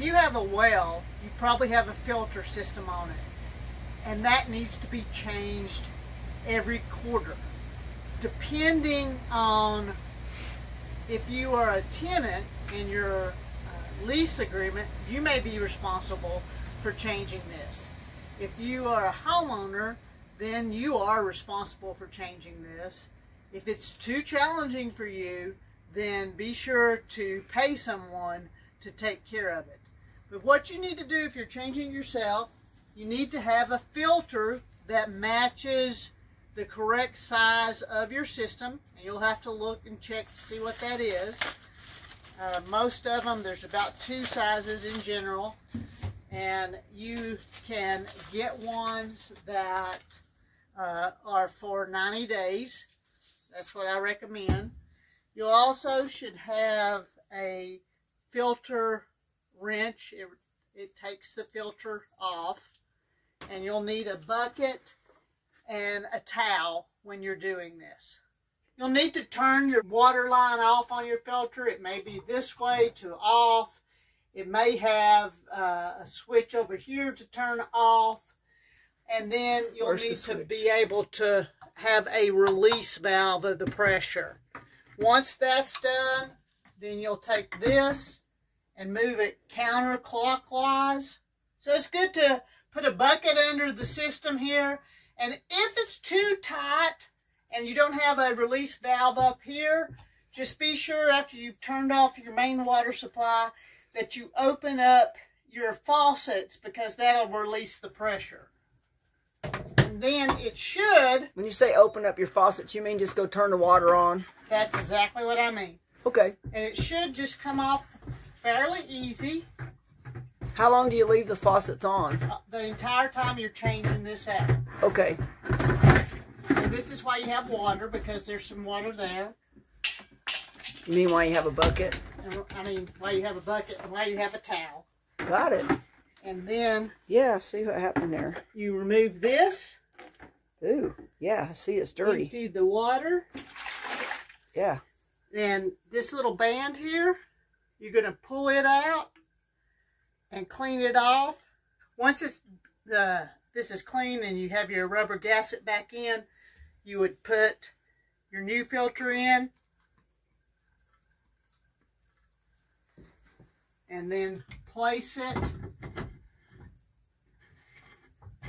you have a well, you probably have a filter system on it, and that needs to be changed every quarter. Depending on if you are a tenant in your lease agreement, you may be responsible for changing this. If you are a homeowner, then you are responsible for changing this. If it's too challenging for you, then be sure to pay someone to take care of it. But what you need to do if you're changing yourself, you need to have a filter that matches the correct size of your system, and you'll have to look and check to see what that is. Most of them, there's about 2 sizes in general, and you can get ones that are for 90 days. That's what I recommend. You also should have a filter wrench. It takes the filter off, and you'll need a bucket and a towel when you're doing this. You'll need to turn your water line off on your filter. It may be this way to off. It may have a switch over here to turn off. And then you'll need to be able to have a release valve of the pressure. Once that's done, then you'll take this and move it counterclockwise. So it's good to put a bucket under the system here. And if it's too tight and you don't have a release valve up here, just be sure after you've turned off your main water supply that you open up your faucets, because that'll release the pressure. And then it should... When you say open up your faucets, you mean just go turn the water on? That's exactly what I mean. Okay. And it should just come off fairly easy. How long do you leave the faucets on? The entire time you're changing this out. Okay. And this is why you have water, because there's some water there. You mean why you have a bucket? I mean, why you have a bucket and why you have a towel. Got it. And then... Yeah, I see what happened there. You remove this. Ooh, yeah, I see it's dirty. Empty the water. Yeah. Then this little band here, you're going to pull it out and clean it off. Once this is clean and you have your rubber gasket back in, you would put your new filter in. And then place it.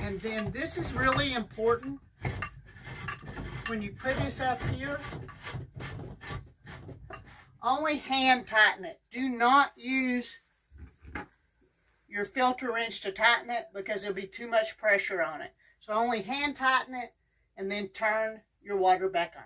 And then this is really important. When you put this up here, only hand tighten it. Do not use your filter wrench to tighten it, because there'll be too much pressure on it. So only hand tighten it and then turn your water back on.